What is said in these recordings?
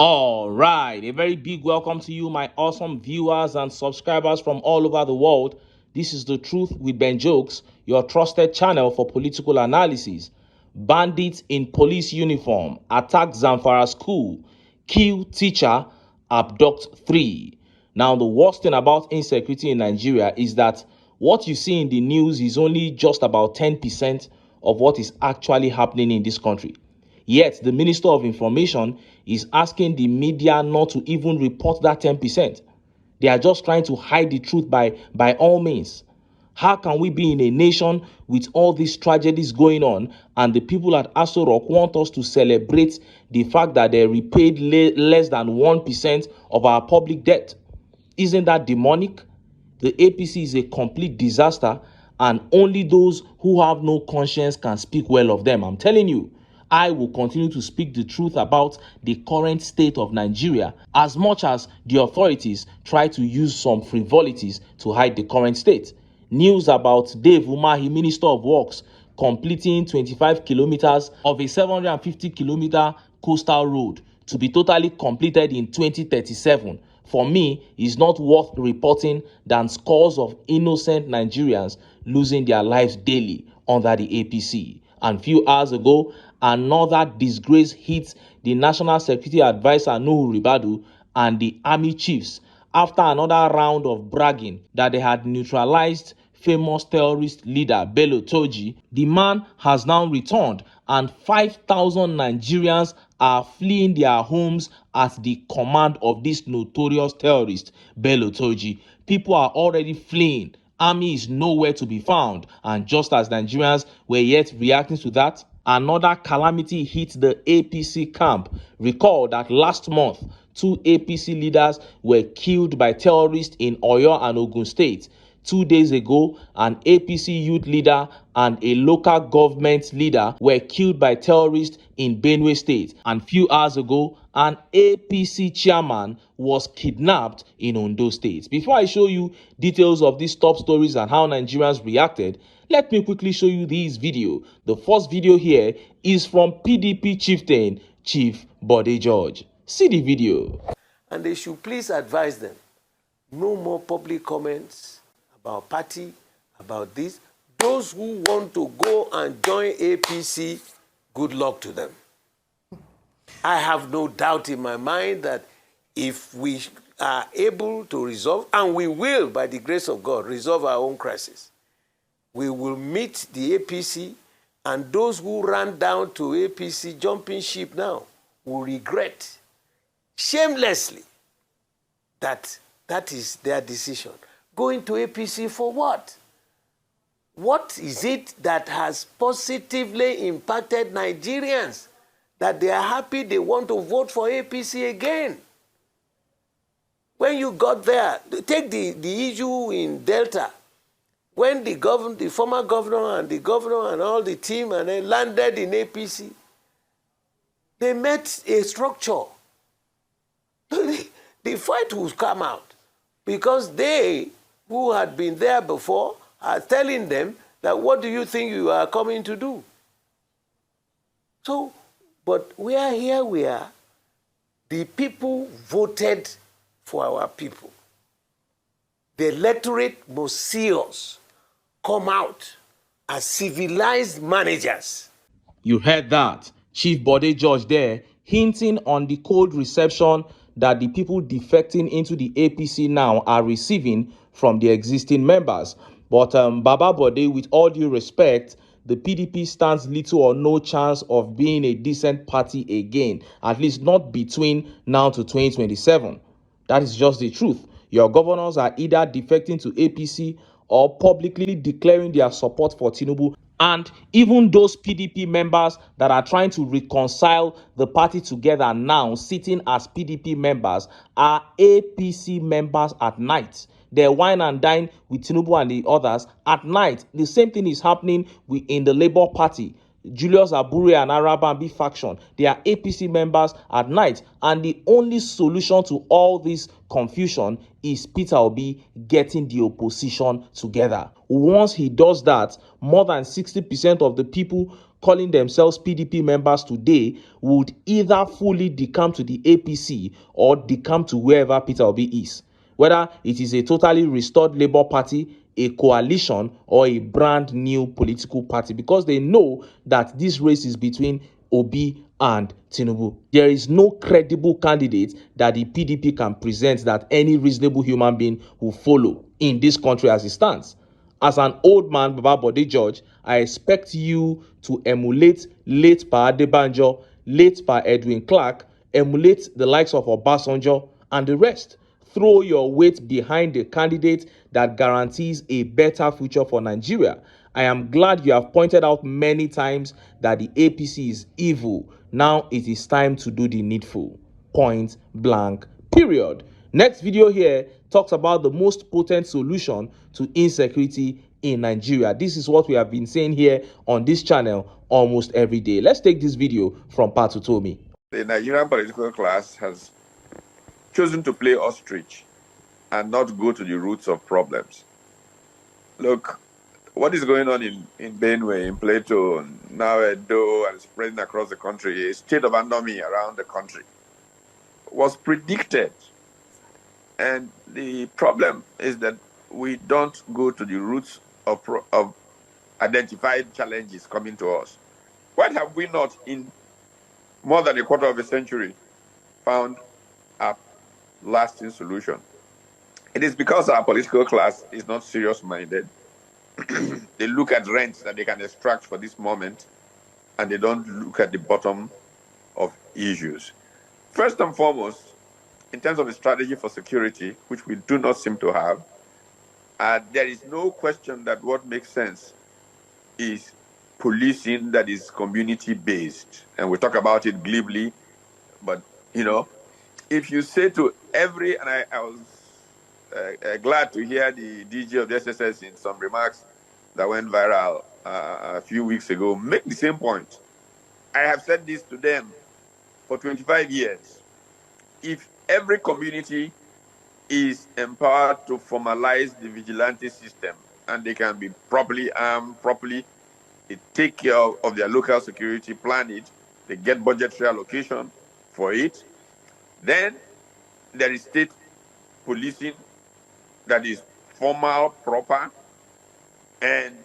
All right, a very big welcome to you, my awesome viewers and subscribers from all over the world. This is The Truth with Ben Jokes, your trusted channel for political analysis. Bandits in police uniform attack Zamfara school, kill teacher, abduct 3. Now, the worst thing about insecurity in Nigeria is that what you see in the news is only just about 10% of what is actually happening in this country. Yet, the Minister of Information is asking the media not to even report that 10%. They are just trying to hide the truth by all means. How can we be in a nation with all these tragedies going on and the people at Aso Rock want us to celebrate the fact that they repaid less than 1% of our public debt? Isn't that demonic? The APC is a complete disaster and only those who have no conscience can speak well of them. I'm telling you. I will continue to speak the truth about the current state of Nigeria as much as the authorities try to use some frivolities to hide the current state. News about Dave Umahi, Minister of Works, completing 25 kilometers of a 750-kilometer coastal road to be totally completed in 2037, for me, is not worth reporting than scores of innocent Nigerians losing their lives daily under the APC. And few hours ago, another disgrace hit the National Security Advisor Nuhu Ribadu and the army chiefs after another round of bragging that they had neutralized famous terrorist leader Bello Toji. The man has now returned and 5,000 Nigerians are fleeing their homes at the command of this notorious terrorist Bello Toji. People are already fleeing. Army is nowhere to be found, and just as Nigerians were yet reacting to that, another calamity hit the APC camp. Recall that last month, 2 APC leaders were killed by terrorists in Oyo and Ogun State. 2 days ago, an APC youth leader and a local government leader were killed by terrorists in Benue State. And few hours ago, an APC chairman was kidnapped in Ondo State. Before I show you details of these top stories and how Nigerians reacted, let me quickly show you this video. The first video here is from PDP chieftain, Chief Bode George. See the video. And they should please advise them, no more public comments about party, about this. Those who want to go and join APC, good luck to them. I have no doubt in my mind that if we are able to resolve, and we will, by the grace of God, resolve our own crisis, we will meet the APC, and those who ran down to APC jumping ship now will regret shamelessly that that is their decision. Going to APC for what? What is it that has positively impacted Nigerians that they are happy they want to vote for APC again? When you got there, take the issue in Delta. When the former governor and the governor and all the team and they landed in APC, they met a structure. The fight will come out because they, who had been there before, are telling them that what do you think you are coming to do? So, but we are here, we are. The people voted for our people. The electorate must see us come out as civilized managers. You heard that. Chief Bode George there hinting on the cold reception that the people defecting into the APC now are receiving from the existing members. But Baba Bode, with all due respect, the PDP stands little or no chance of being a decent party again, at least not between now to 2027. That is just the truth. Your governors are either defecting to APC or publicly declaring their support for Tinubu. And even those PDP members that are trying to reconcile the party together now, sitting as PDP members, are APC members at night. They wine and dine with Tinubu and the others at night. The same thing is happening in the Labour Party. Julius Abure and Arabambi faction, they are APC members at night. And the only solution to all this confusion is Peter Obi getting the opposition together. Once he does that, more than 60% of the people calling themselves PDP members today would either fully decamp to the APC or decamp to wherever Peter Obi is. Whether it is a totally restored Labour Party, a coalition, or a brand new political party, because they know that this race is between Obi and Tinubu. There is no credible candidate that the PDP can present that any reasonable human being will follow in this country as it stands. As an old man, Baba Bode George, I expect you to emulate late Pa Adebanjo, late Pa Edwin Clark, emulate the likes of Obasanjo and the rest. Throw your weight behind the candidate that guarantees a better future for Nigeria. I am glad you have pointed out many times that the APC is evil. Now it is time to do the needful. Point blank, period. Next video here talks about the most potent solution to insecurity in Nigeria. This is what we have been saying here on this channel almost every day. Let's take this video from Patu Tomi. The Nigerian political class has chosen to play ostrich and not go to the roots of problems. Look, what is going on in Benue, in Plateau, now Edo, and spreading across the country, a state of anomie around the country, was predicted. And the problem is that we don't go to the roots of identified challenges coming to us. Why have we not, in more than a quarter of a century, found a lasting solution? It is because our political class is not serious-minded. They look at rents that they can extract for this moment, and they don't look at the bottom of issues. First and foremost, in terms of a strategy for security, which we do not seem to have, there is no question that what makes sense is policing that is community-based. And we talk about it glibly, but, you know, if you say to every, and I was glad to hear the DG of the SSS in some remarks that went viral a few weeks ago make the same point. I have said this to them for 25 years. If every community is empowered to formalize the vigilante system and they can be properly armed, properly take care of their local security, plan it, they get budgetary allocation for it, then there is state policing that is formal, proper, and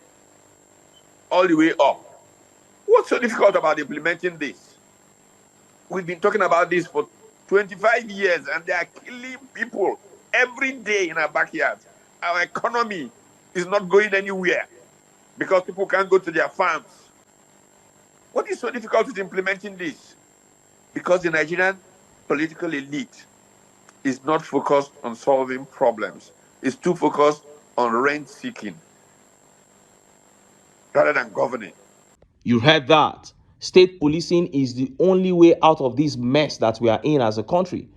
all the way up. What's so difficult about implementing this? We've been talking about this for 25 years, and they are killing people every day in our backyards. Our economy is not going anywhere because people can't go to their farms. What is so difficult with implementing this? Because the Nigerian political elite is not focused on solving problems. It's too focused on rent-seeking rather than governing. You heard that. State policing is the only way out of this mess that we are in as a country.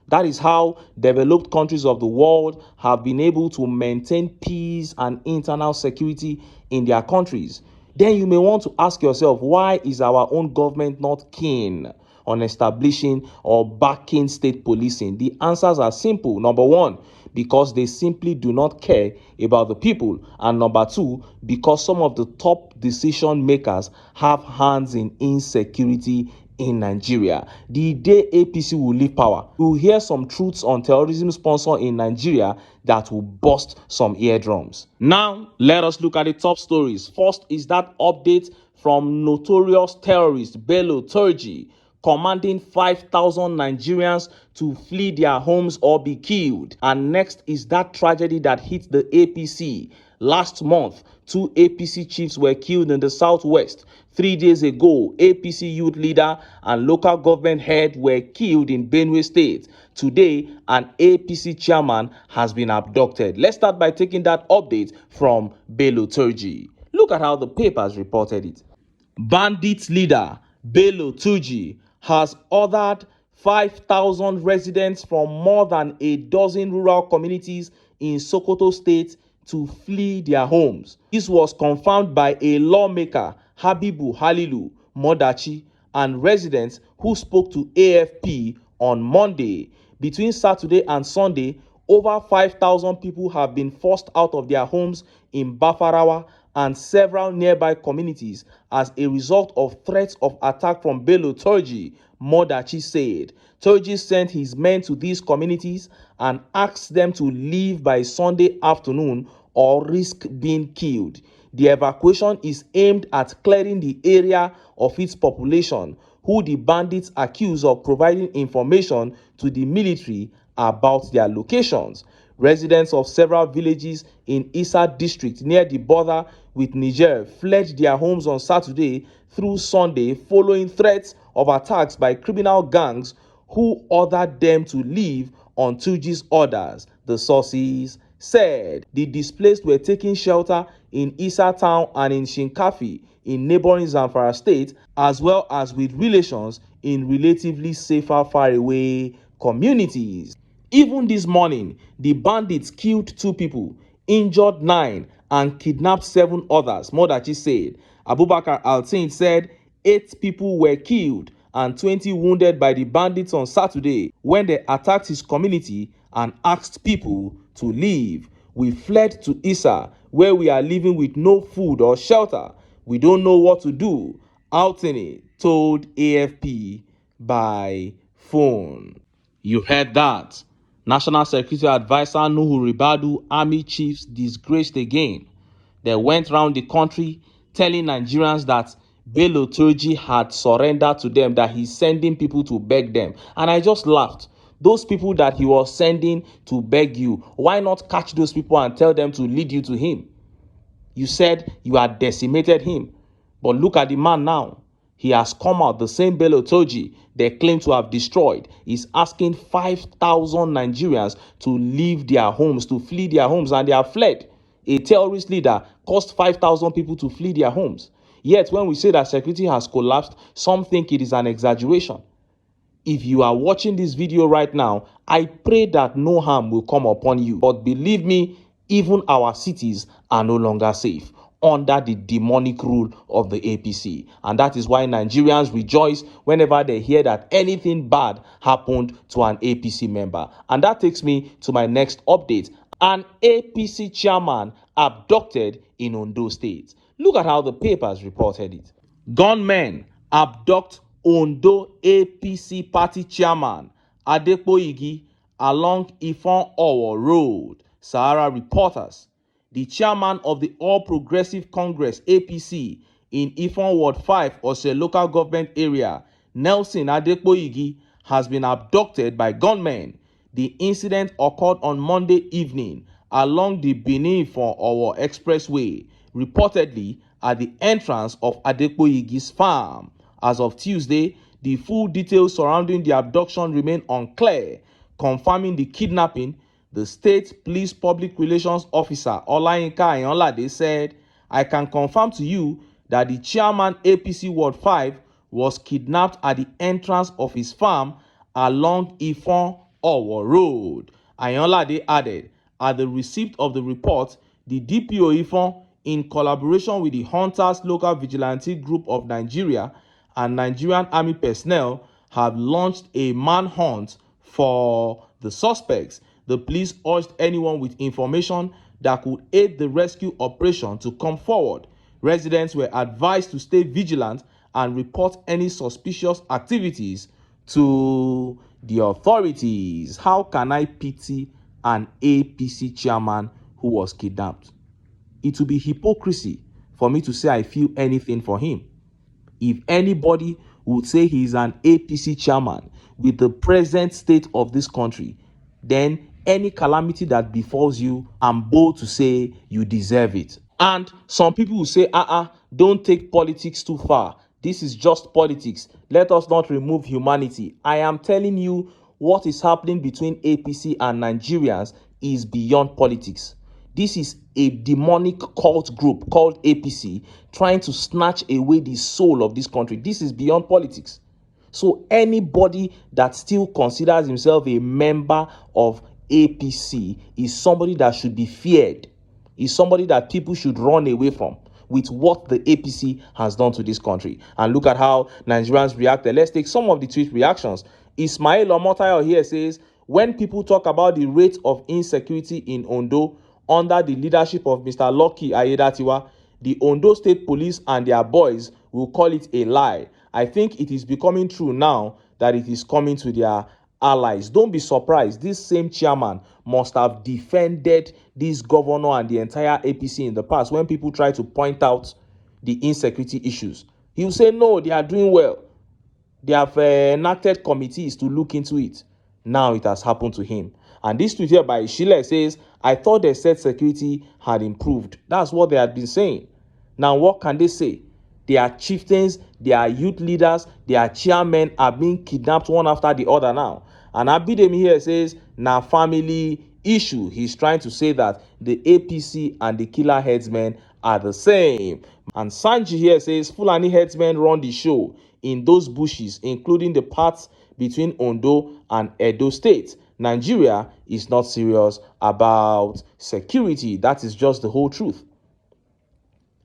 That is how developed countries of the world have been able to maintain peace and internal security in their countries. Then you may want to ask yourself, why is our own government not keen on establishing or backing state policing? The answers are simple. Number one, because they simply do not care about the people. And number two, because some of the top decision makers have hands in insecurity in Nigeria. The day APC will leave power, we will hear some truths on terrorism sponsor in Nigeria that will burst some eardrums. Now, let us look at the top stories. First is that update from notorious terrorist Bello Turji, commanding 5,000 Nigerians to flee their homes or be killed. And next is that tragedy that hit the APC. Last month, 2 APC chiefs were killed in the southwest. 3 days ago, APC youth leader and local government head were killed in Benue State. Today, an APC chairman has been abducted. Let's start by taking that update from Bello Turji. Look at how the papers reported it. Bandits leader Bello Turji has ordered 5,000 residents from more than a dozen rural communities in Sokoto State to flee their homes. This was confirmed by a lawmaker, Habibu Halilu Modachi, and residents who spoke to AFP on Monday. Between Saturday and Sunday, over 5,000 people have been forced out of their homes in Bafarawa and several nearby communities as a result of threats of attack from Bello Turji, Modachi said. Turji sent his men to these communities and asked them to leave by Sunday afternoon or risk being killed. The evacuation is aimed at clearing the area of its population, who the bandits accuse of providing information to the military about their locations. Residents of several villages in Issa district near the border with Niger fled their homes on Saturday through Sunday following threats of attacks by criminal gangs who ordered them to leave on Turji's orders, the sources said. The displaced were taking shelter in Issa town and in Shinkafi in neighboring Zamfara state, as well as with relations in relatively safer faraway communities. Even this morning, the bandits killed 2 people, injured 9, and kidnapped 7 others, Modachi said. Abubakar Altain said 8 people were killed and 20 wounded by the bandits on Saturday when they attacked his community and asked people to leave. We fled to Issa, where we are living with no food or shelter. We don't know what to do, Altini told AFP by phone. You heard that. National Security Advisor Nuhu Ribadu, army chiefs disgraced again. They went round the country telling Nigerians that Bello Turji had surrendered to them, that he's sending people to beg them. And I just laughed. Those people that he was sending to beg you, why not catch those people and tell them to lead you to him? You said you had decimated him. But look at the man now. He has come out, the same Bello Turji they claim to have destroyed is asking 5,000 Nigerians to leave their homes, to flee their homes, and they have fled. A terrorist leader caused 5,000 people to flee their homes. Yet when we say that security has collapsed, some think it is an exaggeration. If you are watching this video right now, I pray that no harm will come upon you. But believe me, even our cities are no longer safe under the demonic rule of the APC. And that is why Nigerians rejoice whenever they hear that anything bad happened to an APC member. And that takes me to my next update. An APC chairman abducted in Ondo State. Look at how the papers reported it. Gunmen abduct Ondo APC party chairman Adepoyigi along Ifon Owo Road, Sahara reporters. The chairman of the All Progressive Congress APC in Ifon Ward 5 Ose local government area, Nelson Adepoyigi, has been abducted by gunmen. The incident occurred on Monday evening along the Benin-Ifon Owo Expressway, reportedly at the entrance of Adepoyigi's farm. As of Tuesday, the full details surrounding the abduction remain unclear. Confirming the kidnapping, the state police public relations officer Olayinka Ayonlade said, "I can confirm to you that the chairman APC Ward 5 was kidnapped at the entrance of his farm along Ifon Owo Road." Ayonlade added, at the receipt of the report, the DPO Ifon, in collaboration with the Hunters Local Vigilante Group of Nigeria and Nigerian Army personnel, have launched a manhunt for the suspects. The police urged anyone with information that could aid the rescue operation to come forward. Residents were advised to stay vigilant and report any suspicious activities to the authorities. How can I pity an APC chairman who was kidnapped? It would be hypocrisy for me to say I feel anything for him. If anybody would say he is an APC chairman with the present state of this country, then any calamity that befalls you, I'm bold to say you deserve it. And some people will say, don't take politics too far. This is just politics. Let us not remove humanity. I am telling you, what is happening between APC and Nigerians is beyond politics. This is a demonic cult group called APC trying to snatch away the soul of this country. This is beyond politics. So anybody that still considers himself a member of APC is somebody that should be feared, is somebody that people should run away from with what the APC has done to this country. And look at how Nigerians reacted. Let's take some of the tweet reactions. Ismail Omotayo here says, when people talk about the rate of insecurity in Ondo under the leadership of Mr. Lucky Ayedatiwa, the Ondo State Police and their boys will call it a lie. I think it is becoming true now that it is coming to their allies. Don't be surprised. This same chairman must have defended this governor and the entire APC in the past when people try to point out the insecurity issues. He will say, no, they are doing well. They have enacted committees to look into it. Now it has happened to him. And this tweet here by Shile says, I thought they said security had improved. That's what they had been saying. Now what can they say? Their chieftains, their youth leaders, their chairmen are being kidnapped one after the other now. And Abidemi here says, na family issue. He's trying to say that the APC and the killer headsmen are the same. And Sanji here says, Fulani headsmen run the show in those bushes, including the parts between Ondo and Edo State. Nigeria is not serious about security. That is just the whole truth.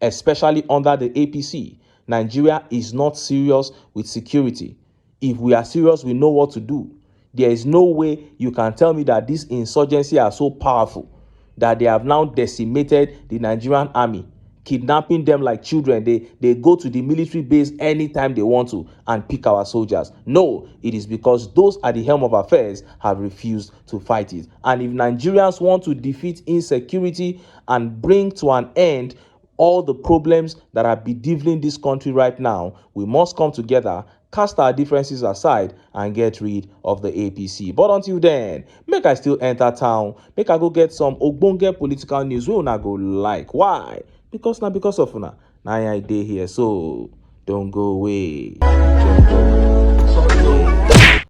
Especially under the APC, Nigeria is not serious with security. If we are serious, we know what to do. There is no way you can tell me that this insurgency are so powerful that they have now decimated the Nigerian army, kidnapping them like children. They go to the military base anytime they want to and pick our soldiers. No, it is because those at the helm of affairs have refused to fight it. And if Nigerians want to defeat insecurity and bring to an end all the problems that are bedeviling this country right now, we must come together, cast our differences aside, and get rid of the APC. But until then, make I still enter town, make I go get some ogbonge political news wey una go like. Why? Because of una. Now I dey here, so don't go away.